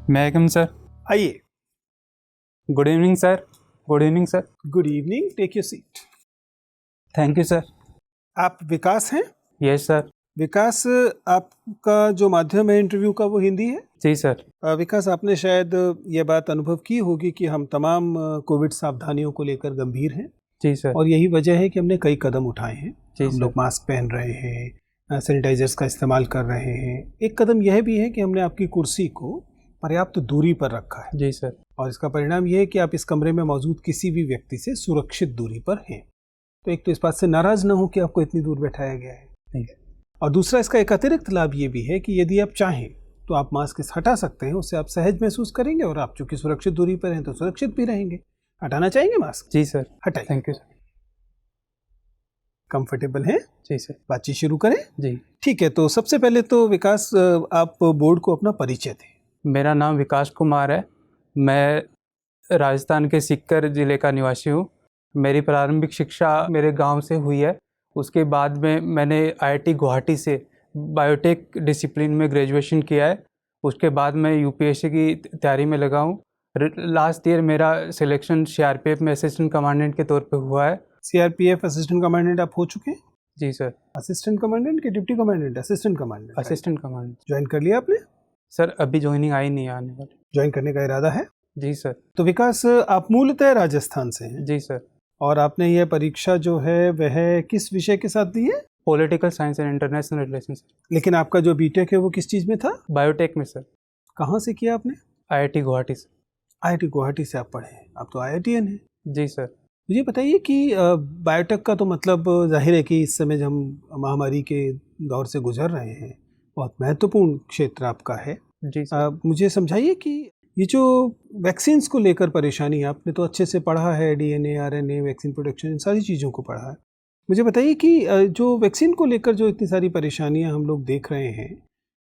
May I come, sir? आइए। Good evening, sir. Good evening, sir. Good evening, take your seat. Thank you, sir. आप विकास हैं? Yes, sir. विकास, आपका जो माध्यम है इंटरव्यू का वो हिंदी है? जी सर। विकास, आपने शायद ये बात अनुभव की होगी कि हम तमाम कोविड सावधानियों को लेकर गंभीर हैं। जी सर। और यही वजह है कि हमने कई कदम उठाए हैं। जी हम सर। लोग मास्क पहन रहे हैं, सैनिटाइजर्स का इस्तेमाल कर रहे हैं। एक कदम यह भी है कि हमने आपकी कुर्सी को पर्याप्त दूरी पर रखा है। जी सर। और इसका परिणाम यह है कि आप इस कमरे में मौजूद किसी भी व्यक्ति से सुरक्षित दूरी पर हैं। तो एक तो इस बात से नाराज ना हो कि आपको इतनी दूर बैठाया गया है, नहीं। और दूसरा इसका एक अतिरिक्त लाभ ये भी है कि यदि आप चाहें तो आप मास्क हटा सकते हैं। उससे आप सहज महसूस करेंगे और आप चूंकि सुरक्षित दूरी पर हैं तो सुरक्षित भी रहेंगे। हटाना चाहेंगे मास्क? जी सर। हटाइए। Thank you sir. कंफर्टेबल हैं? जी सर। बातचीत शुरू करें? जी। ठीक है, तो सबसे पहले तो विकास, आप बोर्ड को अपना परिचय दें। मेरा नाम विकास कुमार है। मैं राजस्थान के सीकर ज़िले का निवासी हूँ। मेरी प्रारंभिक शिक्षा मेरे गांव से हुई है। उसके बाद में मैंने IIT गुवाहाटी से बायोटेक डिसिप्लिन में ग्रेजुएशन किया है। उसके बाद मैं UPSC की तैयारी में लगा हूँ। लास्ट ईयर मेरा सिलेक्शन CRPF में असिस्टेंट कमांडेंट के तौर पे हुआ है। CRPF असिस्टेंट कमांडेंट आप हो चुके हैं? जी सर। असिस्टेंट कमांडेंट कि deputy commandant? Assistant commandant. Assistant commandant. Join कर लिया आपने? सर अभी ज्वाइनिंग आई नहीं, आने वाली। ज्वाइन करने का इरादा है? जी सर। तो विकास, आप मूलतः राजस्थान से हैं? जी सर। और आपने यह परीक्षा जो है वह किस विषय के साथ दी है? Political science and international relations. लेकिन आपका जो बीटेक है वो किस चीज़ में था? बायोटेक में सर। कहाँ से किया आपने? IIT गुवाहाटी से। IIT गुवाहाटी से आप पढ़े हैं। आप तो IITian हैं। जी सर। मुझे बताइए कि बायोटेक का तो मतलब जाहिर है कि इस समय जब हम महामारी के दौर से गुजर रहे हैं, बहुत महत्वपूर्ण क्षेत्र आपका है। जी सर। मुझे समझाइए कि ये जो वैक्सीन्स को लेकर परेशानी, आपने तो अच्छे से पढ़ा है, DNA RNA वैक्सीन प्रोडक्शन, इन सारी चीज़ों को पढ़ा है। मुझे बताइए कि जो वैक्सीन को लेकर जो इतनी सारी परेशानियां हम लोग देख रहे हैं,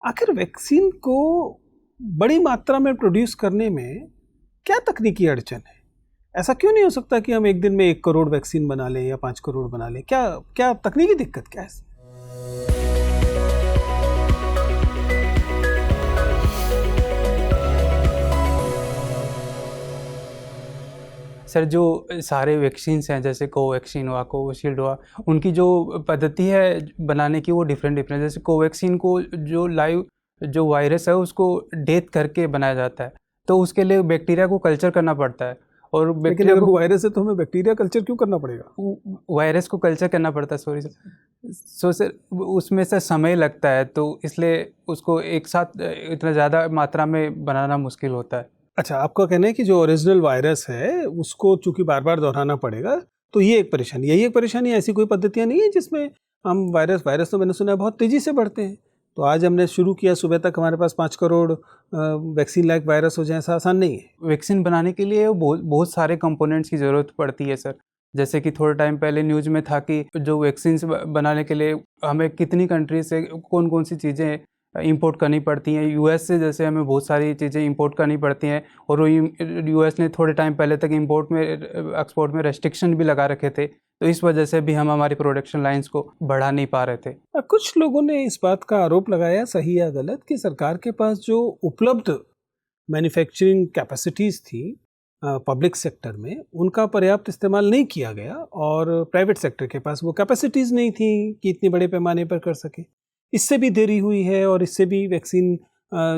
आखिर वैक्सीन को बड़ी मात्रा में प्रोड्यूस करने में क्या तकनीकी अड़चन है? ऐसा क्यों नहीं हो सकता कि हम एक दिन में 1 करोड़ वैक्सीन बना लें या 5 करोड़ बना लें? क्या तकनीकी दिक्कत क्या है इसमें? सर जो सारे वैक्सीन्स हैं, जैसे कोवैक्सीन हुआ, कोविशील्ड हुआ, उनकी जो पद्धति है बनाने की वो डिफरेंट। जैसे कोवैक्सीन को जो लाइव जो वायरस है उसको डेथ करके बनाया जाता है, तो उसके लिए बैक्टीरिया को कल्चर करना पड़ता है। और लेकिन बैक्टीरिया अगर को वायरस है तो हमें बैक्टीरिया कल्चर क्यों करना पड़ेगा? वायरस को कल्चर करना पड़ता है, सॉरी सर। सर उसमें से समय लगता है, तो इसलिए उसको एक साथ इतना ज़्यादा मात्रा में बनाना मुश्किल होता है। अच्छा, आपका कहना है कि जो ओरिजिनल वायरस है उसको चूंकि बार बार दोहराना पड़ेगा, तो ये एक परेशानी, यही एक परेशानी। ऐसी कोई पद्धतियां नहीं है जिसमें हम वायरस तो मैंने सुना है बहुत तेज़ी से बढ़ते हैं। तो आज हमने शुरू किया, सुबह तक हमारे पास 5 करोड़ वैक्सीन लायक वायरस हो जाए, ऐसा आसान नहीं है। वैक्सीन बनाने के लिए बहुत सारे कंपोनेंट्स की ज़रूरत पड़ती है सर। जैसे कि थोड़े टाइम पहले न्यूज़ में था कि जो वैक्सीन बनाने के लिए हमें कितनी कंट्री से कौन कौन सी चीज़ें इंपोर्ट करनी पड़ती हैं। US से जैसे हमें बहुत सारी चीज़ें इंपोर्ट करनी पड़ती हैं, और वो US ने थोड़े टाइम पहले तक इंपोर्ट में एक्सपोर्ट में रेस्ट्रिक्शन भी लगा रखे थे, तो इस वजह से भी हम हमारी प्रोडक्शन लाइंस को बढ़ा नहीं पा रहे थे। कुछ लोगों ने इस बात का आरोप लगाया, सही या गलत, कि सरकार के पास जो उपलब्ध मैन्युफैक्चरिंग कैपेसिटीज़ थी पब्लिक सेक्टर में, उनका पर्याप्त इस्तेमाल नहीं किया गया, और प्राइवेट सेक्टर के पास वो कैपेसिटीज़ नहीं थी कि इतने बड़े पैमाने पर कर सके। इससे भी देरी हुई है और इससे भी वैक्सीन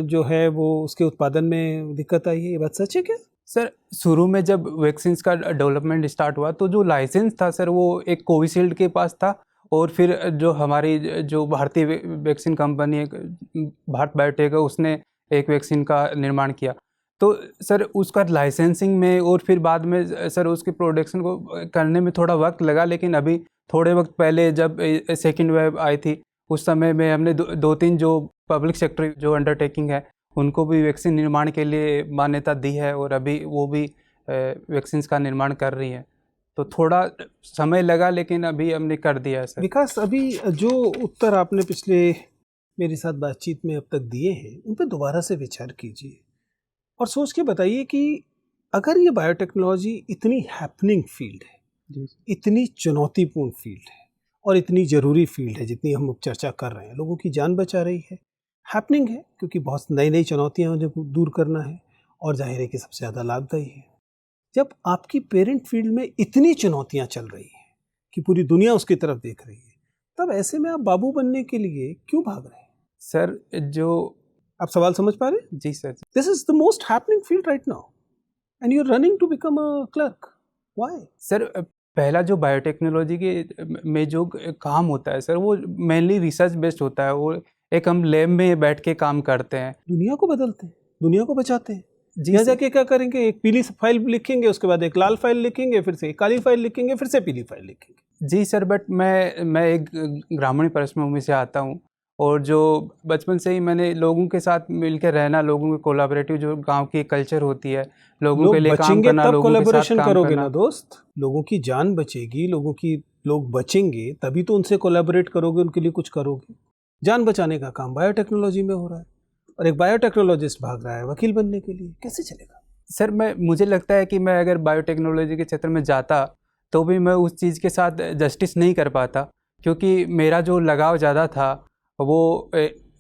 जो है वो उसके उत्पादन में दिक्कत आई है। ये बात सच है क्या? सर शुरू में जब वैक्सीन्स का डेवलपमेंट स्टार्ट हुआ, तो जो लाइसेंस था सर वो एक कोविशील्ड के पास था, और फिर जो हमारी जो भारतीय वैक्सीन कंपनी है भारत बायोटेक है, उसने एक वैक्सीन का निर्माण किया। तो सर उसका लाइसेंसिंग में और फिर बाद में सर उसकी प्रोडक्शन को करने में थोड़ा वक्त लगा। लेकिन अभी थोड़े वक्त पहले जब सेकेंड वेव आई थी, उस समय में हमने दो तीन जो पब्लिक सेक्टर जो अंडरटेकिंग है उनको भी वैक्सीन निर्माण के लिए मान्यता दी है, और अभी वो भी वैक्सीन्स का निर्माण कर रही हैं। तो थोड़ा समय लगा, लेकिन अभी हमने कर दिया है सर। विकास, अभी जो उत्तर आपने पिछले मेरे साथ बातचीत में अब तक दिए हैं, उन पर दोबारा से विचार कीजिए और सोच के बताइए कि अगर ये बायोटेक्नोलॉजी इतनी हैपनिंग फील्ड है, इतनी चुनौतीपूर्ण फील्ड है और इतनी ज़रूरी फील्ड है, जितनी हम चर्चा कर रहे हैं, लोगों की जान बचा रही है, हैपनिंग है क्योंकि बहुत नई नई चुनौतियां उन्हें दूर करना है, और जाहिर है कि सबसे ज़्यादा लाभदायी है। जब आपकी पेरेंट फील्ड में इतनी चुनौतियां चल रही हैं कि पूरी दुनिया उसकी तरफ देख रही है, तब ऐसे में आप बाबू बनने के लिए क्यों भाग रहे हैं? सर जो आप सवाल समझ पा रहे हैं? जी sir. This is the most happening field right now and you are running to become a clerk. Why? Sir पहला जो बायोटेक्नोलॉजी के में जो काम होता है सर, वो मेनली रिसर्च बेस्ड होता है। वो एक हम लैब में बैठ के काम करते हैं, दुनिया को बदलते हैं, दुनिया को बचाते हैं। जी यहाँ सर। जाके क्या करेंगे? एक पीली फाइल लिखेंगे, उसके बाद एक लाल फाइल लिखेंगे, फिर से एक काली फाइल लिखेंगे, फिर से पीली फाइल लिखेंगे। जी सर, बट मैं एक ग्रामीण पृष्ठभूमि से आता हूँ, और जो बचपन से ही मैंने लोगों के साथ मिलकर रहना, लोगों के कोलैबोरेटिव जो गांव की कल्चर होती है, लोगों के लोग लिए काम बचेंगे करना, तब लोगों के साथ कोलैबोरेशन काम करोगे करना। ना दोस्त। लोगों की जान बचेगी, लोग बचेंगे तभी तो उनसे कोलैबोरेट करोगे, उनके लिए कुछ करोगे। जान बचाने का काम बायोटेक्नोलॉजी में हो रहा है, और एक बायोटेक्नोलॉजिस्ट भाग रहा है वकील बनने के लिए। कैसे चलेगा? सर मुझे लगता है कि मैं अगर बायोटेक्नोलॉजी के क्षेत्र में जाता तो भी मैं उस चीज़ के साथ जस्टिस नहीं कर पाता, क्योंकि मेरा जो लगाव ज़्यादा था वो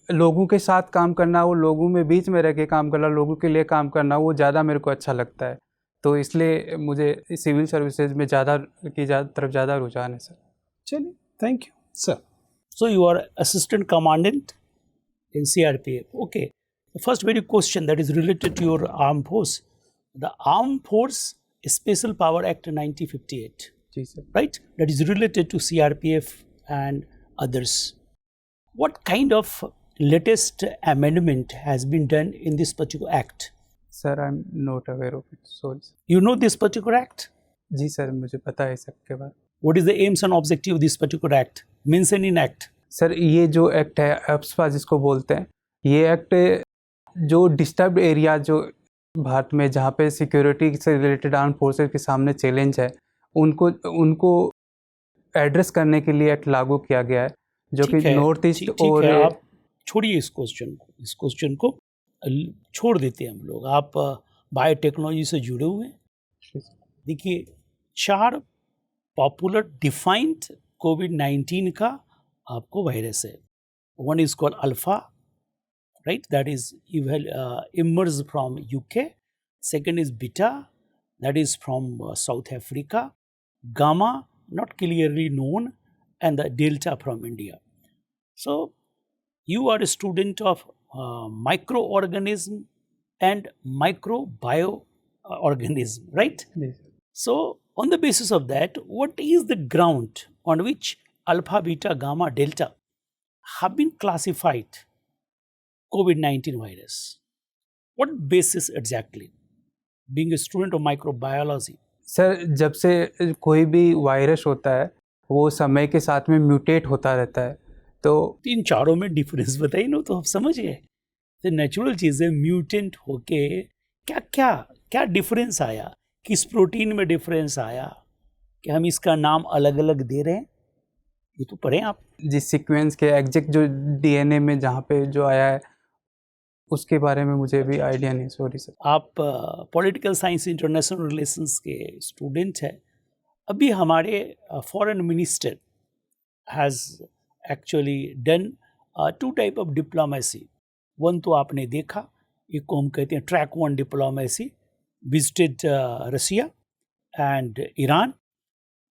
लोगों के साथ काम करना, वो लोगों में बीच में रह के काम करना, लोगों के लिए काम करना, वो ज़्यादा मेरे को अच्छा लगता है। तो इसलिए मुझे सिविल सर्विसेज में तरफ ज़्यादा रुझान है सर। चलिए, thank you sir. So you are assistant commandant in CRPF. Okay. The first very question that is related to your armed force. The Armed Force Special Power Act 1958, जी sir. right? That is related to CRPF and others. What kind of latest amendment has been done in this particular act? Sir I am not aware of it, sorry sir. You know this particular act? जी sir, मुझे पता है सबके बारे में। What is the aims and objective of this particular act? Mentioned in act. Sir ये जो act है, एप्सपा जिसको बोलते हैं, ये एक्ट जो डिस्टर्ब्ड एरिया जो भारत में जहाँ पे सिक्योरिटी से रिलेटेड आर्म फोर्सेस के सामने चैलेंज है, उनको एड्रेस करने के लिए एक्ट लागू किया गया है, जो कि नॉर्थ ईस्ट और आप छोड़िए इस क्वेश्चन को छोड़ देते हैं हम लोग। आप बायोटेक्नोलॉजी से जुड़े हुए हैं। देखिए, 4 पॉपुलर डिफाइंड कोविड-19 का आपको वायरस है। One is called alpha, right? That is emerged from UK. Second is beta, that is from South Africa. Gamma, not clearly known, and the delta from India. So you are a student of microorganism and microbioorganism, right? Yes. So on the basis of that, what is the ground on which alpha, beta, gamma, delta have been classified COVID-19 virus? What basis exactly? Being a student of microbiology. Sir जब से कोई भी virus होता है वो समय के साथ में म्यूटेट होता रहता है, तो इन चारों में डिफरेंस बताइए ना, तो आप समझ गए। तो नेचुरल चीज़ें म्यूटेंट होके क्या क्या क्या डिफरेंस आया, किस प्रोटीन में डिफरेंस आया कि हम इसका नाम अलग अलग दे रहे हैं, ये तो पढ़ें आप। जिस सीक्वेंस के एग्जैक्ट जो डीएनए में जहाँ पे जो आया है उसके बारे में मुझे भी आइडिया नहीं, सॉरी सर। आप पॉलिटिकल साइंस इंटरनेशनल रिलेशंस के स्टूडेंट हैं। अभी हमारे foreign minister has actually done 2 type of diplomacy. One तो आपने देखा, एक को हम कहते हैं track 1 diplomacy, visited Russia and Iran,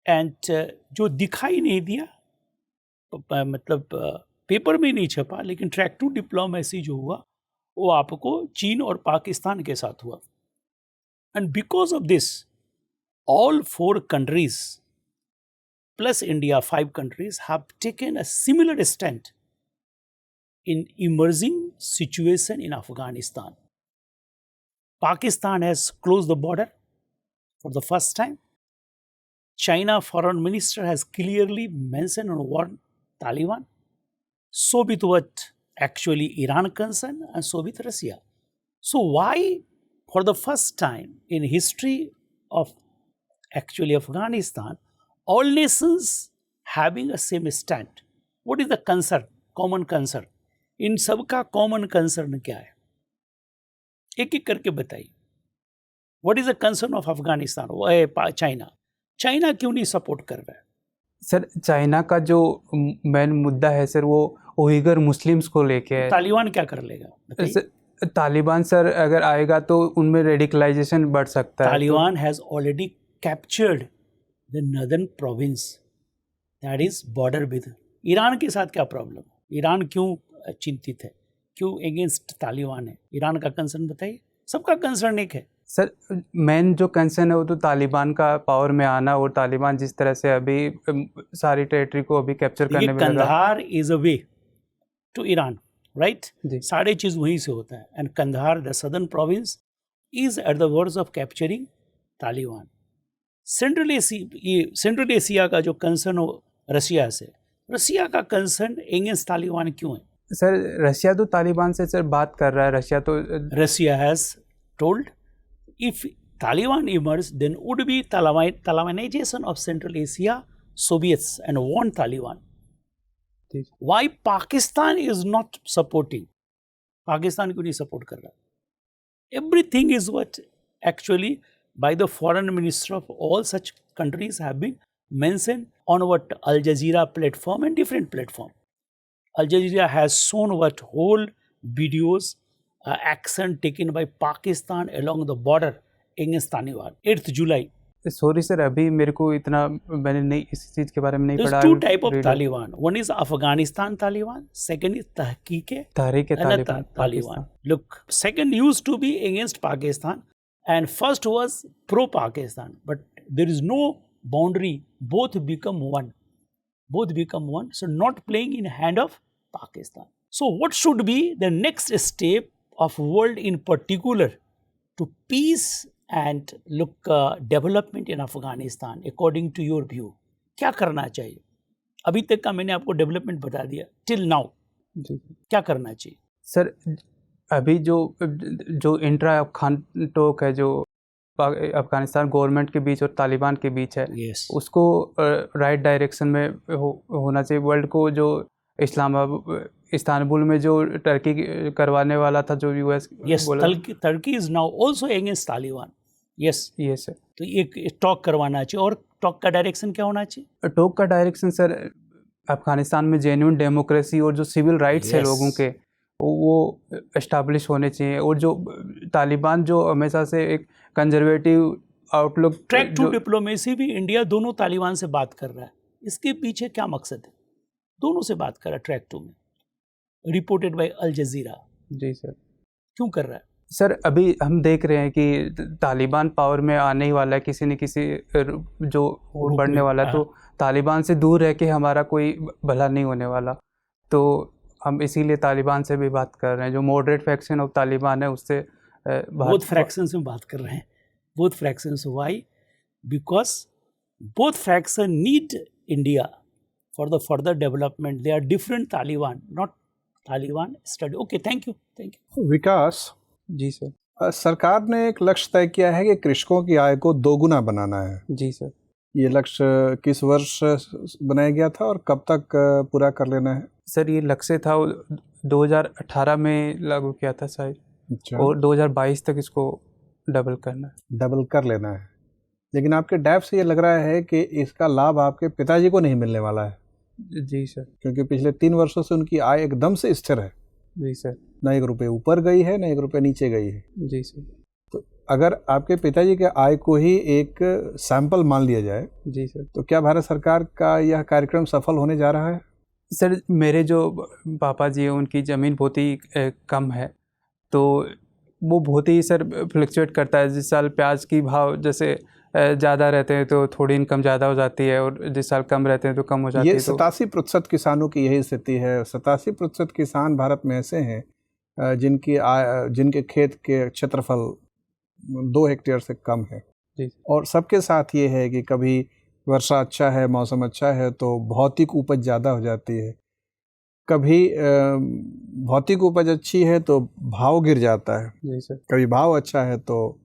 and जो दिखाई नहीं दिया, मतलब पेपर में नहीं छपा, लेकिन ट्रैक 2 डिप्लोमेसी जो हुआ वो आपको चीन और पाकिस्तान के साथ हुआ। And because of this all 4 countries plus India 5 countries have taken a similar stand in emerging situation in Afghanistan. Pakistan has closed the border for the first time. China foreign minister has clearly mentioned and warned Taliban. So with what actually Iran concerned, and so with Russia. So why for the first time in history of actually Afghanistan, all nations having a same stand? What is the concern, common concern? इन सबका common concern क्या है, एक एक करके बताइए। What is the concern of Afghanistan? China क्यों नहीं support कर रहा है? सर चाइना का जो मेन मुद्दा है सर, वो उइगर मुस्लिम्स को लेके है। तालिबान क्या कर लेगा बताइए? तालिबान सर अगर आएगा तो उनमें रेडिकलाइजेशन बढ़ सकता है। Taliban has already captured the northern province that is border with Iran के साथ। क्या प्रॉब्लम? ईरान क्यों चिंतित है, क्यों अगेंस्ट तालिबान है? ईरान का कंसर्न बताइए। सबका कंसर्न एक है सर, मेन जो कंसर्न है वो तो तालिबान का पावर में आना, और तालिबान जिस तरह से अभी सारी टेरिटरी को अभी कैप्चर करने में लगा। Kandahar is a way to Iran, right? जी। सारे चीज वहीं से होता है। And Kandahar the southern province is at the words of capturing Taliban. Central Asia का जो कंसर्न हो रशिया से, रशिया का कंसर्न अगेंस्ट तालिबान क्यों है? सर रशिया तो तालिबान से सर बात कर रहा है। Russia has told if Taliban emerges, then would be Talibanization of Central Asia Soviets and want Taliban. Why Pakistan is not supporting? Pakistan क्यों नहीं support कर रहा? Everything is what actually by the foreign minister of all such countries have been mentioned on what Al Jazeera platform and different platform. Al Jazeera has shown what whole videos action taken by Pakistan along the border against Taliban 8th July. Sorry sir, अभी मेरे को इतना मैंने नहीं इस चीज के बारे में नहीं पढ़ा। There's two type of Taliban. One is Afghanistan Taliban. Second is Tahrik Taliban. Look, second used to be against Pakistan, and first was pro-Pakistan. But there is no boundary. Both become one. So not playing in hand of Pakistan. So what should be the next step of world in particular to peace and development in Afghanistan according to your view? क्या करना चाहिए? अभी तक का मैंने आपको development बता दिया टिल नाउ। क्या करना चाहिए सर? अभी जो इंट्रा अफगान टॉक है, जो अफगानिस्तान गवर्नमेंट के बीच और तालिबान के बीच है, उसको राइट डायरेक्शन में होना चाहिए। वर्ल्ड को जो इस्तांबुल में जो टर्की करवाने वाला था, जो US Turkey is now also against Taliban. Yes sir. तो एक टॉक करवाना चाहिए। और टॉक का डायरेक्शन क्या होना चाहिए? टॉक का डायरेक्शन सर, अफगानिस्तान में जेन्युइन डेमोक्रेसी और जो सिविल राइट्स है लोगों के, वो एस्टैब्लिश होने चाहिए। और जो तालिबान जो हमेशा से एक conservative outlook, track two diplomacy भी इंडिया दोनों तालिबान से बात कर रहा है। इसके पीछे क्या मकसद है? दोनों से बात कर रहा है ट्रैक टू में, रिपोर्टेड बाय अल जजीरा। जी सर। क्यों कर रहा है सर? अभी हम देख रहे हैं कि तालिबान पावर में आने ही वाला है, किसी न किसी जो बढ़ने वाला है, तो तालिबान से दूर रह के हमारा कोई भला नहीं होने वाला। तो हम इसीलिए तालिबान से भी बात कर रहे हैं। जो मॉडरेट फैक्शन ऑफ तालिबान है उससे बोथ फ्रैक्शंस में बात कर रहे हैं। Both fractions. Why? Because both faction need India for the further development. They are different Taliban, not Taliban study. Okay, thank you. Vikas ji sir. सरकार ने एक लक्ष्य तय किया है कि कृषकों की आय को 2 गुना बनाना है। जी सर। ये लक्ष्य किस वर्ष बनाया गया था और कब तक पूरा कर लेना है? सर ये लक्ष्य था 2018 में लागू किया था शायद। अच्छा। और 2022 तक इसको डबल करना है। डबल कर लेना है। लेकिन आपके डैफ से ये लग रहा है कि इसका लाभ आपके पिताजी को नहीं मिलने वाला है। जी सर। क्योंकि पिछले 3 वर्षों से उनकी आय एकदम से स्थिर है। जी सर। ना 1 रुपये ऊपर गई है, ना 1 रुपये नीचे गई है। जी सर। तो अगर आपके पिताजी के आय को ही एक सैंपल मान लिया जाए, जी सर, तो क्या भारत सरकार का यह कार्यक्रम सफल होने जा रहा है? सर मेरे जो पापा जी हैं उनकी ज़मीन बहुत ही कम है, तो वो बहुत ही सर फ्लक्चुएट करता है। जिस साल प्याज की भाव जैसे ज़्यादा रहते हैं तो थोड़ी इनकम ज़्यादा हो जाती है, और जिस साल कम रहते हैं तो कम हो जाती है। ये 87% किसानों की यही स्थिति है। 87% किसान भारत में ऐसे हैं जिनके खेत के क्षेत्रफल 2 हेक्टेयर से कम है। जी। और सबके साथ ये है कि कभी वर्षा अच्छा है, मौसम अच्छा है तो भौतिक उपज ज़्यादा हो जाती है, कभी भौतिक उपज अच्छी है तो भाव गिर जाता है। जी सर। कभी भाव अच्छा है तो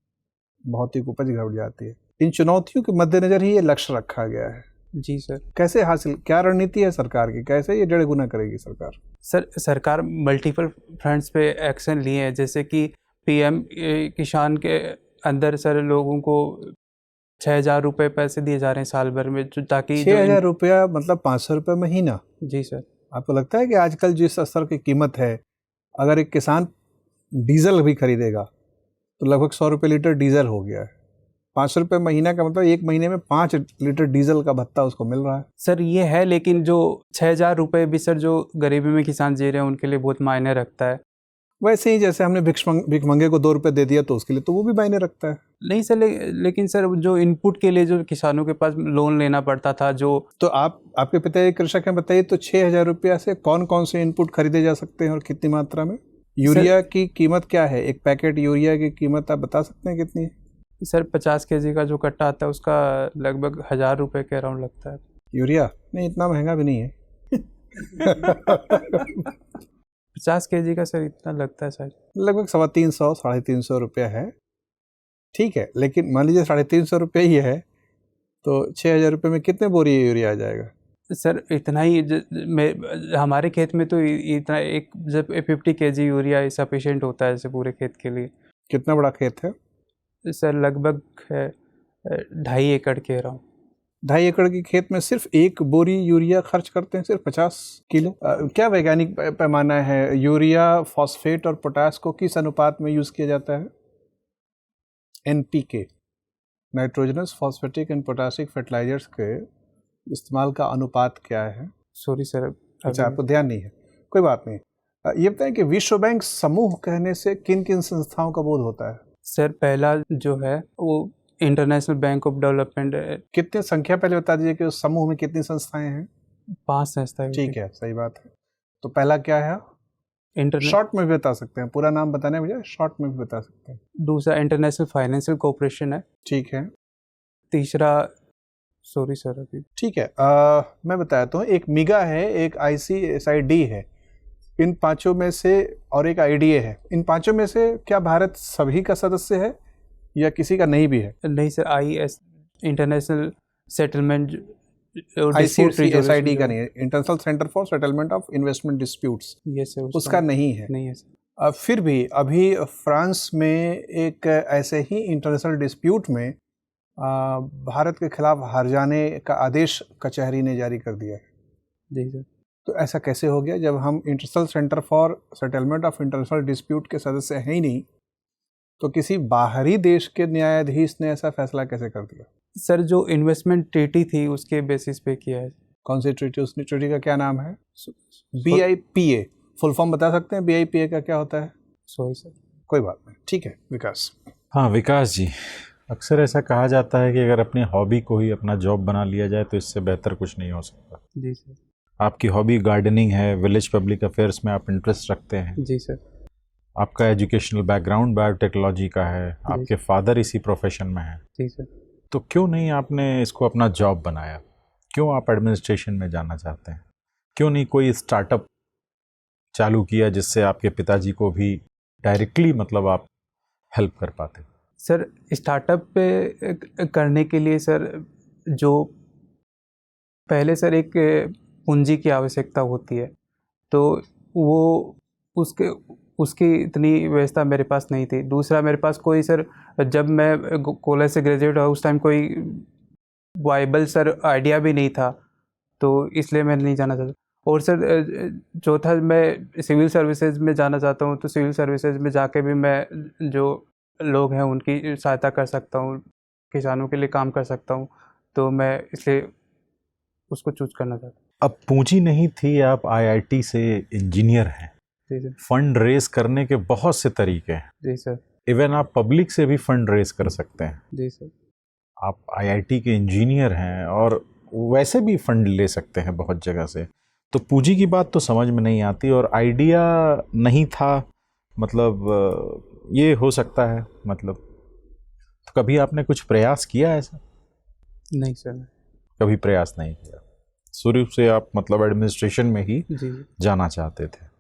भौतिक उपज घट जाती है। इन चुनौतियों के मद्देनजर ही ये लक्ष्य रखा गया है। जी सर। कैसे हासिल, क्या रणनीति है सरकार की, कैसे ये 1.5 गुना करेगी सरकार? सर सरकार मल्टीपल फ्रंट्स पे एक्शन लिए हैं, जैसे कि पीएम किसान के अंदर सर लोगों को 6,000 रुपये पैसे दिए जा रहे हैं साल भर में, ताकि 6,000 रुपया मतलब 500 रुपये महीना। जी सर। आपको लगता है कि आजकल जिस स्तर की कीमत है, अगर एक किसान डीजल भी खरीदेगा तो लगभग 100 रुपये लीटर डीजल हो गया है। 500 रुपये महीना का मतलब 1 महीने में 5 लीटर डीजल का भत्ता उसको मिल रहा है। सर ये है, लेकिन जो 6,000 रुपये भी सर जो गरीबी में किसान जी रहे हैं उनके लिए बहुत मायने रखता है। वैसे ही जैसे हमने भिक्षमंगे को 2 रुपये दे दिया तो उसके लिए तो वो भी मायने रखता है। नहीं सर, लेकिन सर जो इनपुट के लिए जो किसानों के पास लोन लेना पड़ता था, जो तो आपके पिताजी कृषक हैं, बताइए तो 6,000 रुपया से कौन कौन से इनपुट खरीदे जा सकते हैं और कितनी मात्रा में? यूरिया की कीमत क्या है? एक पैकेट यूरिया की कीमत आप बता सकते हैं कितनी है? सर 50 kg का जो कट्टा आता है उसका लगभग 1,000 रुपये के अराउंड लगता है। यूरिया नहीं, इतना महंगा भी नहीं है। 50 kg का सर इतना लगता है शायद, लगभग 350 साढ़े 300 रुपया है। ठीक है, लेकिन मान लीजिए 350 रुपये ही है तो 6,000 रुपये में कितने बोरी यूरिया आ जाएगा? सर इतना ही हमारे खेत में तो इतना एक जब 50 kg यूरिया सफिशिएंट होता है जैसे पूरे खेत के लिए। कितना बड़ा खेत है? सर लगभग 2.5 एकड़ के अराउंड। 2.5 एकड़ के खेत में सिर्फ 1 बोरी यूरिया खर्च करते हैं, सिर्फ 50 किलो। क्या वैज्ञानिक पैमाना है? यूरिया, फॉस्फेट और पोटास को किस अनुपात में यूज़ किया जाता है? NPK, nitrogenous phosphatic and potassic fertilisers के इस्तेमाल का अनुपात क्या है? सॉरी सर, अच्छा, आपको ध्यान नहीं है, कोई बात नहीं। ये बताएं कि विश्व बैंक समूह कहने से किन किन संस्थाओं का बोध होता है? सर पहला जो है वो इंटरनेशनल बैंक ऑफ डेवलपमेंट। कितनी संख्या पहले बता दीजिए कि उस समूह में कितनी संस्थाएं हैं? 5 संस्थाएं। ठीक है, सही बात है। तो पहला क्या है? शॉर्ट में भी बता सकते हैं, पूरा नाम बताने बजाय शॉर्ट में भी बता सकते हैं। दूसरा इंटरनेशनल फाइनेंशियल कॉर्पोरेशन है। ठीक है। तीसरा, सॉरी सर अभी ठीक है, मैं बताता हूँ। एक मिगा है, एक ICSID है, इन पांचों में से, और एक IDA है। इन पांचों में से क्या भारत सभी का सदस्य है या किसी का नहीं भी है? नहीं sir, IS international settlement ICSID का नहीं है, international centre for settlement of investment disputes, ये सर उसका नहीं है। नहीं है सर। फिर भी अभी फ्रांस में एक ऐसे ही इंटरनेशनल डिस्प्यूट में भारत के खिलाफ हार जाने का आदेश कचहरी ने जारी कर दिया है। जी सर। तो ऐसा कैसे हो गया? जब हम international centre for settlement of international dispute के सदस्य हैं ही नहीं, तो किसी बाहरी देश के न्यायाधीश ने ऐसा फैसला कैसे कर दिया? सर जो इन्वेस्टमेंट ट्रीटी थी उसके बेसिस पे किया है। कौन सी ट्रीटी? उस ट्रीटी का क्या नाम है? BIPA। फुल फॉर्म बता सकते हैं BIPA का क्या होता है? Sorry sir. कोई बात नहीं, ठीक है। विकास। हाँ विकास जी, अक्सर ऐसा कहा जाता है कि अगर अपनी हॉबी को ही अपना जॉब बना लिया जाए तो इससे बेहतर कुछ नहीं हो सकता। जी सर। आपकी हॉबी गार्डनिंग है, विलेज पब्लिक अफेयर्स में आप इंटरेस्ट रखते हैं। जी सर। आपका एजुकेशनल बैकग्राउंड बायोटेक्नोलॉजी का है, आपके फादर इसी प्रोफेशन में हैं। जी सर। तो क्यों नहीं आपने इसको अपना जॉब बनाया? क्यों आप एडमिनिस्ट्रेशन में जाना चाहते हैं? क्यों नहीं कोई स्टार्टअप चालू किया जिससे आपके पिताजी को भी डायरेक्टली मतलब आप हेल्प कर पाते? सर स्टार्टअप पे करने के लिए सर जो पहले सर एक पूंजी की आवश्यकता होती है, तो वो उसकी इतनी व्यवस्था मेरे पास नहीं थी। दूसरा मेरे पास कोई सर, जब मैं कॉलेज से ग्रेजुएट हुआ उस टाइम कोई वाइबल सर आइडिया भी नहीं था, तो इसलिए मैं नहीं जाना चाहता। और सर चौथा, मैं सिविल सर्विसेज में जाना चाहता हूँ, तो सिविल सर्विसेज में जाके भी मैं जो लोग हैं उनकी सहायता कर सकता हूँ, किसानों के लिए काम कर सकता हूँ, तो मैं इसलिए उसको चूज करना चाहता हूँ। अब पूंजी नहीं थी, आप IIT से इंजीनियर हैं। जी सर। फंड रेज करने के बहुत से तरीके हैं। जी सर। इवन आप पब्लिक से भी फंड रेज कर सकते हैं। जी सर। आप IIT के इंजीनियर हैं और वैसे भी फंड ले सकते हैं बहुत जगह से। तो पूंजी की बात तो समझ में नहीं आती, और आइडिया नहीं था, मतलब ये हो सकता है। मतलब तो कभी आपने कुछ प्रयास किया ऐसा? नहीं सर। कभी प्रयास नहीं किया। शुरू से आप मतलब एडमिनिस्ट्रेशन में ही जी जाना चाहते थे।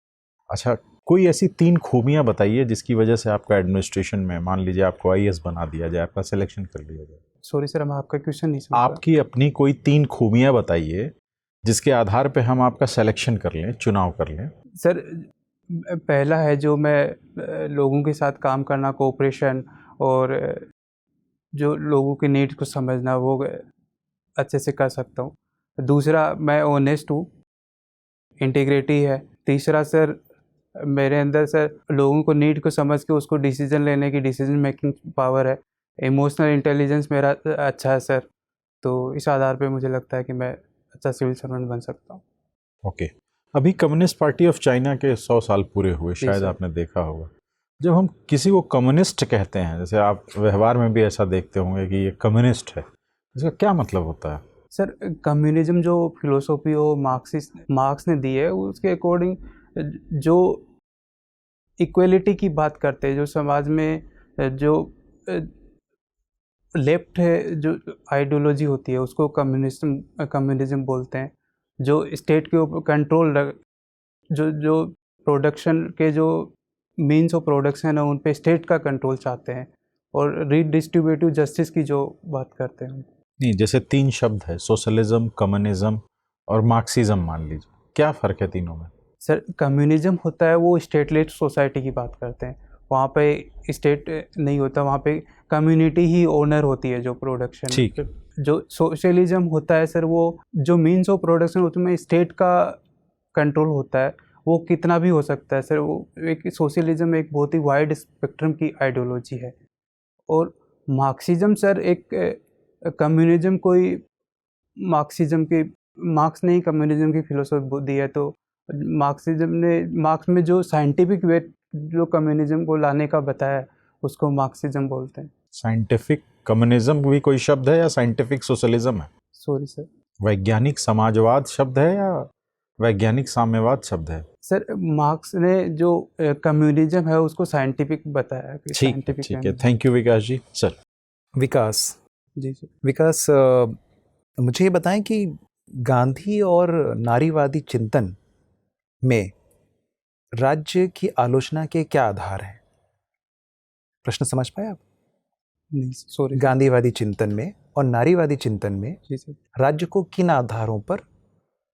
अच्छा, कोई ऐसी 3 खूबियां बताइए जिसकी वजह से आपका एडमिनिस्ट्रेशन में, मान लीजिए आपको IAS बना दिया जाए, आपका सिलेक्शन कर लिया जाए। सॉरी सर, हम आपका क्वेश्चन नहीं समझ आपकी अपनी कोई 3 खूबियां बताइए जिसके आधार पे हम आपका सिलेक्शन कर लें, चुनाव कर लें। सर पहला है जो मैं लोगों के साथ काम करना, कोऑपरेशन, और जो लोगों के नीड्स को समझना, वो अच्छे से कर सकता हूँ। दूसरा, मैं ऑनेस्ट हूँ। इंटीग्रिटी है। तीसरा सर मेरे अंदर सर लोगों को नीड को समझ के उसको डिसीजन लेने की डिसीजन मेकिंग पावर है। इमोशनल इंटेलिजेंस मेरा अच्छा है सर। तो इस आधार पे मुझे लगता है कि मैं अच्छा सिविल सर्वेंट बन सकता हूँ। ओके, अभी कम्युनिस्ट पार्टी ऑफ चाइना के 100 साल पूरे हुए, शायद सर। आपने देखा होगा। जब हम किसी को कम्युनिस्ट कहते हैं, जैसे आप व्यवहार में भी ऐसा देखते होंगे कि ये कम्युनिस्ट है, इसका क्या मतलब होता है? सर कम्युनिज्म जो फिलोसॉफी हो मार्क्स ने दी है उसके अकॉर्डिंग जो इक्वलिटी की बात करते हैं, जो समाज में जो लेफ्ट है जो आइडियोलॉजी होती है उसको कम्युनिज्म बोलते हैं। जो स्टेट के ऊपर कंट्रोल जो प्रोडक्शन के जो मीन्स ऑफ प्रोडक्शन है उन पे स्टेट का कंट्रोल चाहते हैं, और रीडिस्ट्रीब्यूटिव जस्टिस की जो बात करते हैं। नहीं, जैसे 3 शब्द है, सोशलिज्म, कम्युनिज्म और मार्क्सिज्म, मान लीजिए, क्या फ़र्क है तीनों में? सर कम्युनिज्म होता है वो स्टेटलेस सोसाइटी की बात करते हैं, वहाँ पे स्टेट नहीं होता, वहाँ पे कम्युनिटी ही ओनर होती है जो प्रोडक्शन। ठीक है। जो सोशलिज्म होता है सर वो जो मीन्स ऑफ प्रोडक्शन उसमें स्टेट का कंट्रोल होता है, वो कितना भी हो सकता है सर। वो एक सोशलिज्म एक बहुत ही वाइड स्पेक्ट्रम की आइडियोलॉजी है। और मार्क्सिज्म सर एक कम्युनिज्म कोई मार्क्सिज्म की मार्क्स ने ही कम्युनिज्म की फिलोसॉफी दी है। तो मार्क्स में जो साइंटिफिक वे जो कम्युनिज्म को लाने का बताया उसको मार्क्सिज्म बोलते हैं। साइंटिफिक कम्युनिज्म भी कोई शब्द है या साइंटिफिक सोशलिज्म है? Sorry sir. वैज्ञानिक समाजवाद शब्द है या वैज्ञानिक साम्यवाद शब्द है? सर मार्क्स ने जो कम्युनिज्म है उसको साइंटिफिक बताया। ठीक है, thank you Vikas ji. Sir. Vikas ji sir. Vikas मुझे ये बताएं कि गांधी और नारीवादी चिंतन में राज्य की आलोचना के क्या आधार हैं? प्रश्न समझ पाए आप? नहीं सॉरी। गांधीवादी चिंतन में और नारीवादी चिंतन में जी सर। राज्य को किन आधारों पर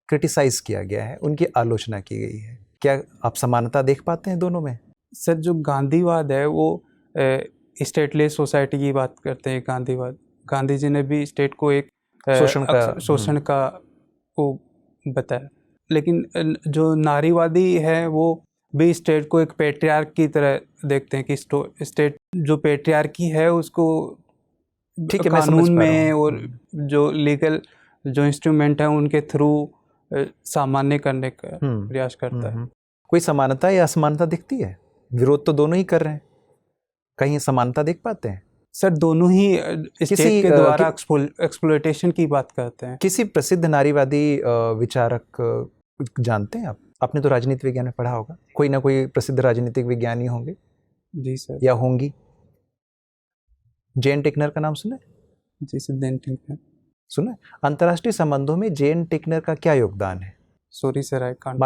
क्रिटिसाइज किया गया है, उनकी आलोचना की गई है? क्या आप समानता देख पाते हैं दोनों में? सर जो गांधीवाद है वो स्टेटलेस सोसाइटी की बात करते हैं। गांधी जी ने भी स्टेट को एक शोषण का वो बताया। लेकिन जो नारीवादी है वो भी स्टेट को एक पेट्रियार्क की तरह देखते हैं कि स्टेट जो पेट्रियार्की है उसको ठीक है, कानून में और जो लीगल जो इंस्ट्रूमेंट है उनके थ्रू सामान्य करने का प्रयास करता है। कोई समानता या असमानता दिखती है? विरोध तो दोनों ही कर रहे हैं, कहीं समानता देख पाते हैं? सर दोनों ही स्टेट के द्वारा एक्सप्लॉयटेशन की बात करते हैं। किसी प्रसिद्ध नारीवादी विचारक जानते हैं आप? आपने तो राजनीति विज्ञान में पढ़ा होगा, कोई ना कोई प्रसिद्ध राजनीतिक विज्ञानी होंगे। जी सर। या होंगी। जेन टेकनर का नाम सुना है? जी सर, जेन टेकनर सुना है? अंतर्राष्ट्रीय संबंधों में जेन टेकनर का क्या योगदान है? Sorry sir, I can't.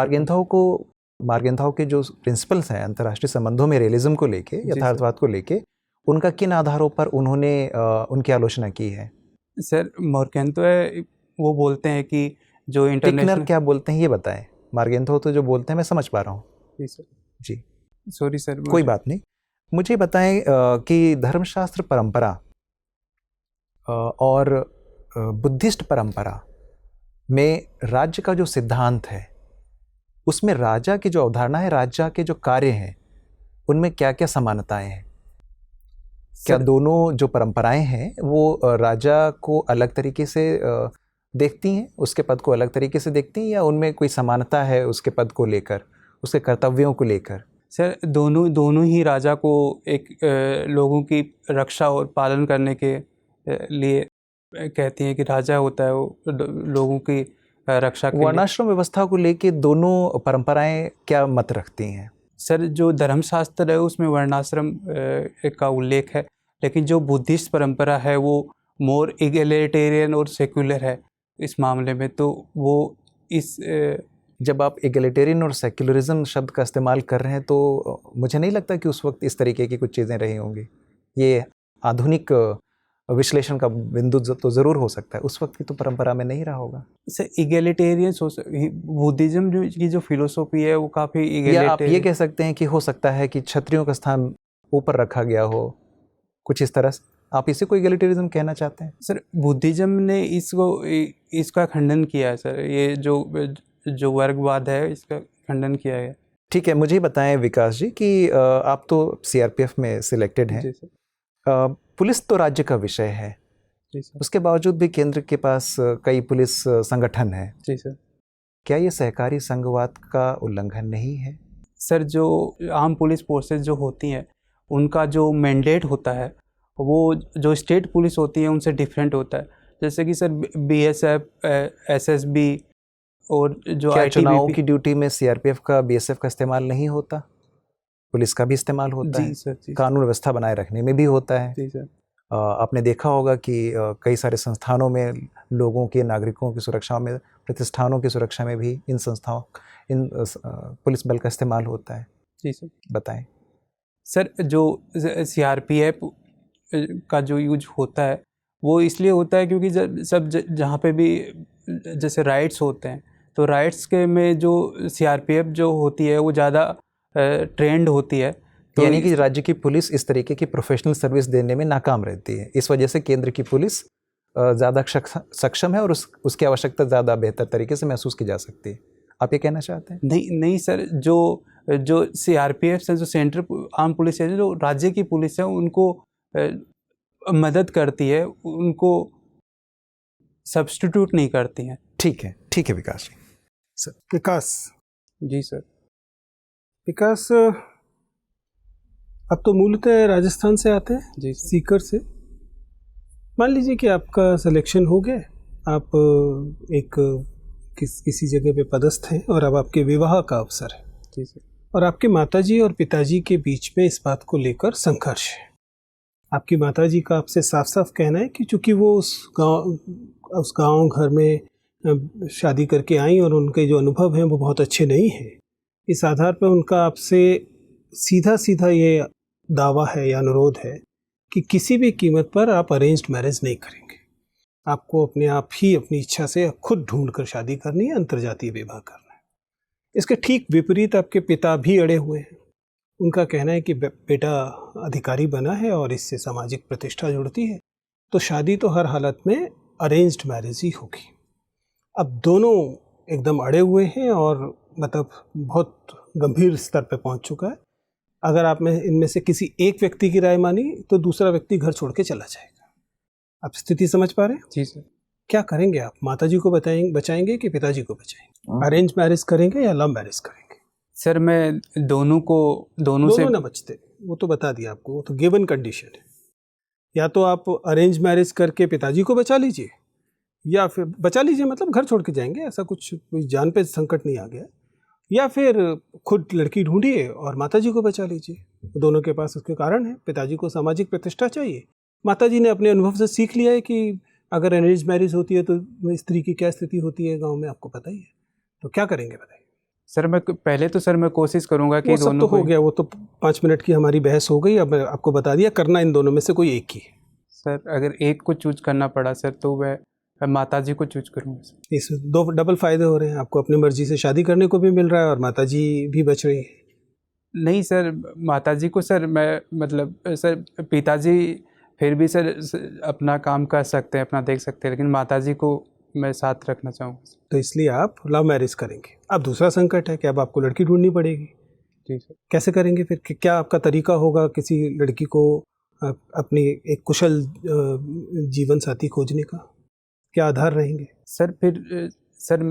मार्गेंथाउ के जो प्रिंसिपल्स हैं अंतर्राष्ट्रीय संबंधों में, रियलिज्म को लेके, यथार्थवाद को लेके, उनका किन आधारों पर उन्होंने उनकी आलोचना की है? सर मार्गेंथाउ वो बोलते हैं कि जो इंटरनेशनल टेकनर क्या बोलते हैं ये बताएं। मार्गेंथाउ तो जो बोलते हैं मैं समझ पा रहा हूँ। जी सर। जी सॉरी सर, कोई बात नहीं। मुझे बताएं कि धर्मशास्त्र परंपरा और बुद्धिस्ट परंपरा में राज्य का जो सिद्धांत है उसमें राजा की जो अवधारणा है, राजा के जो कार्य हैं, उनमें क्या क्या समानताएं हैं? क्या दोनों जो परंपराएं हैं वो राजा को अलग तरीके से देखती हैं, उसके पद को अलग तरीके से देखती हैं, या उनमें कोई समानता है उसके पद को लेकर, उसके कर्तव्यों को लेकर? सर दोनों ही राजा को एक लोगों की रक्षा और पालन करने के लिए कहती हैं कि राजा होता है वो लोगों की रक्षा के लिए। वर्णाश्रम व्यवस्था को लेके दोनों परंपराएं क्या मत रखती हैं? सर जो धर्मशास्त्र है उसमें वर्णाश्रम का उल्लेख है, लेकिन जो बुद्धिस्ट परंपरा है वो मोर इगैलिटेरियन और सेक्युलर है इस मामले में। तो वो इस जब आप इगैलिटेरियन और सेक्युलरिज्म शब्द का इस्तेमाल कर रहे हैं तो मुझे नहीं लगता कि उस वक्त इस तरीके की कुछ चीज़ें रही होंगी। ये आधुनिक विश्लेषण का बिंदु तो ज़रूर हो सकता है, उस वक्त की तो परंपरा में नहीं रहा होगा। सर इगैलिटेरियन बुद्धिज्म की जो फिलोसॉफी है वो काफ़ी इगैलिटेरियन। आप ये कह सकते हैं कि हो सकता है कि क्षत्रियों का स्थान ऊपर रखा गया हो, कुछ इस तरह से आप इसी को इगैलिटेरिज्म कहना चाहते हैं? सर बुद्धिज्म ने इसका खंडन किया है सर। ये जो जो वर्गवाद है इसका खंडन किया है। ठीक है, मुझे बताएं विकास जी कि आप तो सीआरपीएफ में सिलेक्टेड हैं। जी सर। पुलिस तो राज्य का विषय है, जी सर। उसके बावजूद भी केंद्र के पास कई पुलिस संगठन हैं। जी सर। क्या ये सहकारी संघवाद का उल्लंघन नहीं है? सर जो आर्म पुलिस फोर्सेस जो होती हैं उनका जो मैंडेट होता है वो जो स्टेट पुलिस होती है उनसे डिफरेंट होता है। जैसे कि सर बीएसएफ, एसएसबी और जो क्या चुनाव आईटीबीपी की ड्यूटी में सीआरपीएफ का, बीएसएफ का इस्तेमाल नहीं होता? पुलिस का भी इस्तेमाल होता जी है, सर। जी कानून व्यवस्था बनाए रखने में भी होता है। जी सर। आपने देखा होगा कि कई सारे संस्थानों में लोगों के, नागरिकों की सुरक्षा में, प्रतिष्ठानों की सुरक्षा में भी इन संस्थाओं, इन पुलिस बल का इस्तेमाल होता है। जी सर। बताएं। सर जो सीआरपीएफ का जो यूज होता है वो इसलिए होता है क्योंकि सब जहाँ पे भी जैसे राइट्स होते हैं तो राइट्स के में जो सीआरपीएफ जो होती है वो ज़्यादा ट्रेंड होती है। तो यानी कि राज्य की पुलिस इस तरीके की प्रोफेशनल सर्विस देने में नाकाम रहती है, इस वजह से केंद्र की पुलिस ज़्यादा सक्षम है और उसकी आवश्यकता ज़्यादा बेहतर तरीके से महसूस की जा सकती है। आप ये कहना चाहते हैं? नहीं सर, जो सीआरपीएफ से जो सेंट्रल आर्म पुलिस है, जो राज्य की पुलिस है, उनको मदद करती है, उनको सब्स्टिट्यूट नहीं करती हैं। ठीक है विकास जी। सर विकास। जी सर। विकास, अब तो मूलतः राजस्थान से आते हैं, जी सर। सीकर से। मान लीजिए कि आपका सिलेक्शन हो गया, आप एक किसी जगह पे पदस्थ हैं और अब आपके विवाह का अवसर है। जी सर। और आपके माताजी और पिताजी के बीच में इस बात को लेकर संघर्ष है। आपकी माताजी का आपसे साफ साफ कहना है कि चूंकि वो उस गांव घर में शादी करके आई और उनके जो अनुभव हैं वो बहुत अच्छे नहीं हैं, इस आधार पर उनका आपसे सीधा सीधा ये दावा है या अनुरोध है कि किसी भी कीमत पर आप अरेंज्ड मैरिज नहीं करेंगे, आपको अपने आप ही अपनी इच्छा से खुद ढूंढ कर शादी करनी है, अंतर्जातीय विवाह करना है। इसके ठीक विपरीत आपके पिता भी अड़े हुए हैं। उनका कहना है कि बेटा अधिकारी बना है और इससे सामाजिक प्रतिष्ठा जुड़ती है, तो शादी तो हर हालत में अरेंज्ड मैरिज ही होगी। अब दोनों एकदम अड़े हुए हैं और मतलब बहुत गंभीर स्तर पर पहुंच चुका है। अगर आप में इनमें से किसी एक व्यक्ति की राय मानी तो दूसरा व्यक्ति घर छोड़ के चला जाएगा। आप स्थिति समझ पा रहे हैं? जी सर। क्या करेंगे आप? माताजी को बचाएंगे कि पिताजी को बचाएंगे? अरेंज मैरिज करेंगे या लव मैरिज करेंगे? सर मैं दोनों से ना बचते, वो तो बता दिया आपको, वो तो गिवन कंडीशन है। या तो आप अरेंज मैरिज करके पिताजी को बचा लीजिए, या फिर बचा लीजिए मतलब घर छोड़ के जाएंगे, ऐसा कुछ कोई जान पे संकट नहीं आ गया, या फिर खुद लड़की ढूंढिए और माताजी को बचा लीजिए। दोनों के पास उसके कारण है। पिताजी को सामाजिक प्रतिष्ठा चाहिए, माताजी ने अपने अनुभव से सीख लिया है कि अगर अरेंज मैरिज होती है तो स्त्री की क्या स्थिति होती है गाँव में, आपको पता ही है। तो क्या करेंगे बताइए? सर मैं कोशिश करूंगा कि दोनों तो हो गया, वो तो 5 मिनट की हमारी बहस हो गई। अब आपको बता दिया, करना इन दोनों में से कोई एक ही है। सर अगर एक को चूज करना पड़ा सर तो मैं माताजी को चूज करूंगा। इसमें 2 डबल फायदे हो रहे हैं, आपको अपनी मर्जी से शादी करने को भी मिल रहा है और माताजी भी बच रही है। नहीं सर, माताजी को सर मैं मतलब सर पिताजी फिर भी सर अपना काम कर सकते हैं, अपना देख सकते हैं, लेकिन माताजी को मैं साथ रखना चाहूँगा। तो इसलिए आप लव मैरिज करेंगे। अब दूसरा संकट है कि अब आपको लड़की ढूंढनी पड़ेगी। जी सर। कैसे करेंगे फिर? क्या आपका तरीका होगा किसी लड़की को अपनी एक कुशल जीवन साथी खोजने का? क्या आधार रहेंगे? सर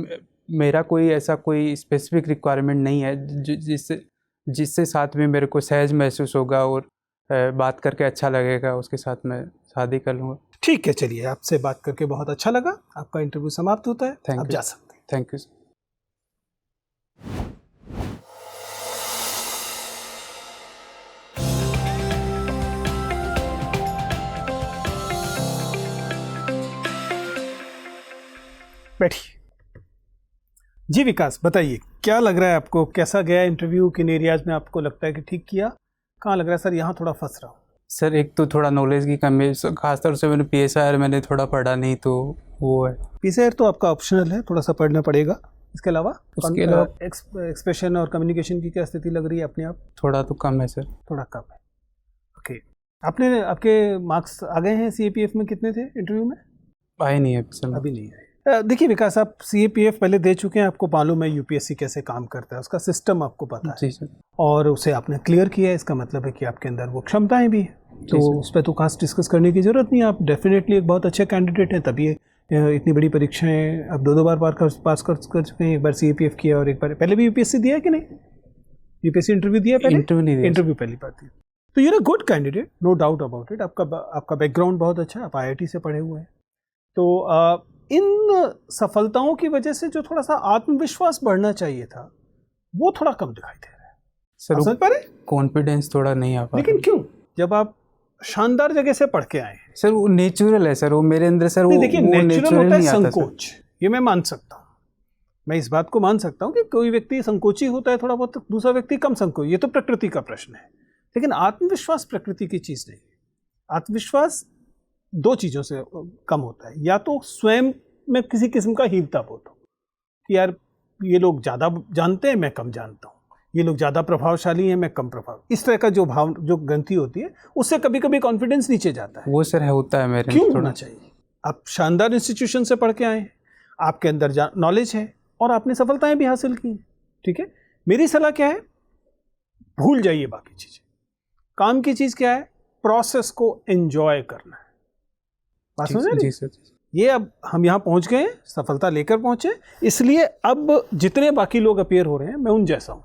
मेरा कोई ऐसा कोई स्पेसिफिक रिक्वायरमेंट नहीं है जिससे साथ में मेरे को सहज महसूस होगा और बात करके अच्छा लगेगा, उसके साथ मैं शादी कर लूँगा। ठीक है, चलिए, आपसे बात करके बहुत अच्छा लगा। आपका इंटरव्यू समाप्त होता है, आप जा सकते हैं। Thank you sir. बैठिए। जी विकास, बताइए क्या लग रहा है आपको? कैसा गया इंटरव्यू? किन एरियाज में आपको लगता है कि ठीक किया? कहाँ लग रहा है सर यहाँ थोड़ा फंस रहा हूँ? सर एक तो थोड़ा नॉलेज की कमी है, खासतौर से मैंने PSIR मैंने थोड़ा पढ़ा नहीं, तो वो है। PSIR तो आपका ऑप्शनल है, थोड़ा सा पढ़ना पड़ेगा। इसके अलावा एक्सप्रेशन और कम्युनिकेशन की क्या स्थिति लग रही है अपने आप? थोड़ा तो कम है सर। थोड़ा कम है, ओके। आपके मार्क्स आ गए हैं CAPF में? कितने थे इंटरव्यू में? आए नहीं है सर। अभी नहीं आए। देखिए विकास, आप CAPF पहले दे चुके हैं, आपको मालूम है यूपीएससी कैसे काम करता है, उसका सिस्टम आपको पता है जी सर। और उसे आपने क्लियर किया है, इसका मतलब है कि आपके अंदर वो क्षमताएं भी हैं, तो उस पर तो खास डिस्कस करने की ज़रूरत नहीं है। आप डेफिनेटली एक बहुत अच्छे कैंडिडेट हैं, तभी इतनी बड़ी परीक्षाएं आप दो बार पास कर चुके हैं। एक बार CAPF किया और एक बार पहले भी यूपीएससी दिया है कि नहीं? यूपीएससी इंटरव्यू दिया पहले? इंटरव्यू नहीं दिया। इंटरव्यू पहली बार दिया। तो you're a good candidate, no doubt about it. आपका बैकग्राउंड बहुत अच्छा है, आप IIT से पढ़े हुए हैं। तो इन सफलताओं की वजह से जो थोड़ा सा आत्मविश्वास बढ़ना चाहिए था, वो थोड़ा कम दिखाई दे रहा है। सर समझ पा रहे? कॉन्फिडेंस थोड़ा नहीं आ पा लेकिन क्यों? जब आप शानदार जगह से पढ़ के आए हैं। सर वो नेचुरल है सर, वो मेरे अंदर सर वो देखिए, वो नेचुरल होता है नहीं आता सर। संकोच, ये मैं मान सकता हूँ। मैं इस बात को मान सकता हूँ कि कोई व्यक्ति संकोची होता है थोड़ा बहुत, दूसरा व्यक्ति कम संकोच, ये तो प्रकृति का प्रश्न है। लेकिन आत्मविश्वास प्रकृति की चीज़ नहीं है। आत्मविश्वास दो चीज़ों से कम होता है, या तो स्वयं में किसी किस्म का हीनता बोध हो कि यार ये लोग ज़्यादा जानते हैं, मैं कम जानता हूँ, ये लोग ज़्यादा प्रभावशाली हैं, मैं कम प्रभाव, इस तरह का जो ग्रंथि होती है, उससे कभी कभी कॉन्फिडेंस नीचे जाता है। वो सर होता है मेरे क्यों में होना चाहिए? आप शानदार इंस्टीट्यूशन से पढ़ के आए हैं, आपके अंदर नॉलेज है और आपने सफलताएं भी हासिल की, ठीक है। मेरी सलाह क्या है? भूल जाइए बाकी चीज़ें। काम की चीज़ क्या है? प्रोसेस को एंजॉय करना है। बात समझ रहे? जी सर। ये अब हम यहाँ पहुँच गए, सफलता लेकर पहुँचे, इसलिए अब जितने बाकी लोग अपीयर हो रहे हैं, मैं उन जैसा हूँ।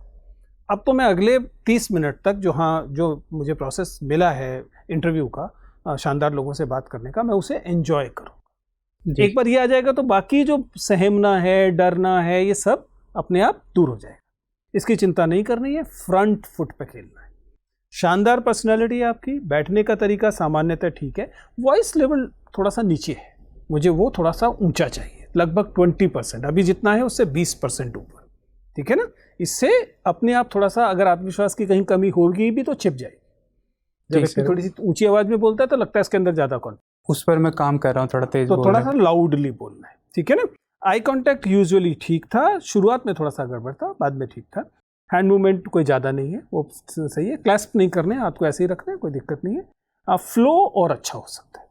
अब तो मैं अगले 30 मिनट तक जो मुझे प्रोसेस मिला है इंटरव्यू का, शानदार लोगों से बात करने का, मैं उसे एंजॉय करूँ। एक बार ये आ जाएगा तो बाकी जो सहमना है, डरना है, ये सब अपने आप दूर हो जाएगा। इसकी चिंता नहीं करनी है, फ्रंट फुट पे खेलना है। शानदार पर्सनैलिटी है आपकी, बैठने का तरीका सामान्यतः ठीक है, वॉइस लेवल थोड़ा सा नीचे है, मुझे वो थोड़ा सा ऊंचा चाहिए, लगभग 20%, अभी जितना है उससे 20% ऊपर, ठीक है ना। इससे अपने आप थोड़ा सा, अगर आत्मविश्वास की कहीं कमी होगी भी तो छिप जाएगी। जब व्यक्ति थोड़ी सी ऊंची आवाज में बोलता है तो लगता है इसके अंदर ज्यादा कौन, उस पर मैं काम कर रहा हूँ, थोड़ा तेज तो बोल थोड़ा रहा सा लाउडली बोलना है, ठीक है ना। आई कांटेक्ट यूजुअली ठीक था, शुरुआत में थोड़ा सा गड़बड़ था, बाद में ठीक था। हैंड मूवमेंट कोई ज़्यादा नहीं है, वो सही है। क्लैस्प नहीं करने, हाथ को ऐसे ही रखना है, कोई दिक्कत नहीं है। फ्लो और अच्छा हो सकता है,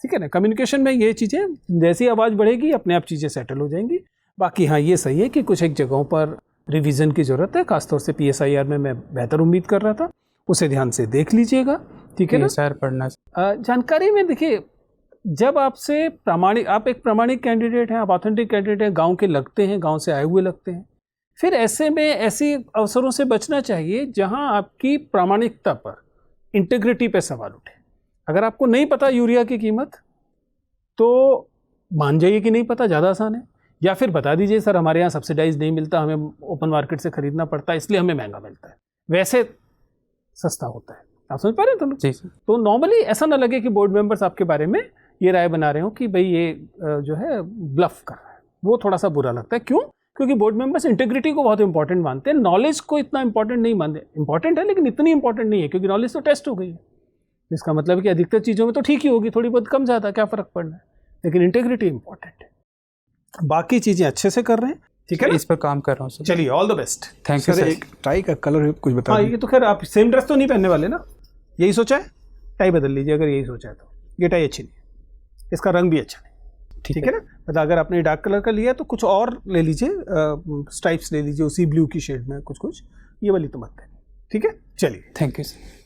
ठीक है ना। कम्युनिकेशन में ये चीज़ें, जैसी आवाज़ बढ़ेगी अपने आप चीज़ें सेटल हो जाएंगी। बाकी हाँ, ये सही है कि कुछ एक जगहों पर रिवीजन की ज़रूरत है, खासतौर से PSIR में मैं बेहतर उम्मीद कर रहा था, उसे ध्यान से देख लीजिएगा, ठीक है ना। PSIR पढ़ना। जानकारी में देखिए, जब आपसे प्रामाणिक, आप एक प्रामाणिक कैंडिडेट हैं, आप ऑथेंटिक कैंडिडेट हैं, गांव के लगते हैं, गांव से आए हुए लगते हैं, फिर ऐसे में ऐसे अवसरों से बचना चाहिए जहां आपकी प्रामाणिकता पर, इंटीग्रिटी पे सवाल उठे। अगर आपको नहीं पता यूरिया की कीमत, तो मान जाइए कि नहीं पता, ज़्यादा आसान है, या फिर बता दीजिए सर हमारे यहाँ सब्सिडाइज नहीं मिलता, हमें ओपन मार्केट से खरीदना पड़ता है, इसलिए हमें महंगा मिलता है, वैसे सस्ता होता है। आप समझ पा रहे हैं तो? जी सर। तो नॉर्मली ऐसा ना लगे कि बोर्ड मेंबर्स आपके बारे में ये राय बना रहे हो कि भाई ये जो है ब्लफ कर रहा है, वो थोड़ा सा बुरा लगता है। क्यों? क्योंकि बोर्ड मेंबर्स इंटीग्रिटी को बहुत इंपॉर्टेंट मानते हैं, नॉलेज को इतना इंपॉर्टेंट नहीं मानते। इंपॉर्टेंट है लेकिन इतनी इंपॉर्टेंट नहीं है, क्योंकि नॉलेज तो टेस्ट हो गई है। इसका मतलब है कि अधिकतर चीज़ों में तो ठीक ही होगी, थोड़ी बहुत कम ज़्यादा क्या फ़र्क पड़ना है, लेकिन इंटीग्रिटी इंपॉर्टेंट है। बाकी चीज़ें अच्छे से कर रहे हैं, ठीक है ना? इस पर काम कर रहा हूँ सर। चलिए, all the best. Thank you sir sir. एक टाई का कलर कुछ बता हाँ, दीजिए। ये तो खैर आप सेम ड्रेस तो नहीं पहनने वाले ना, यही सोचा है? टाई बदल लीजिए अगर यही सोचा है तो। ये टाई अच्छी नहीं है, इसका रंग भी अच्छा नहीं, ठीक है ना। मतलब अगर आपने डार्क कलर का लिया तो कुछ और ले लीजिए, स्ट्राइप्स ले लीजिए उसी ब्लू की शेड में, कुछ ये वाली तो मत है, ठीक है। चलिए, थैंक यू सर।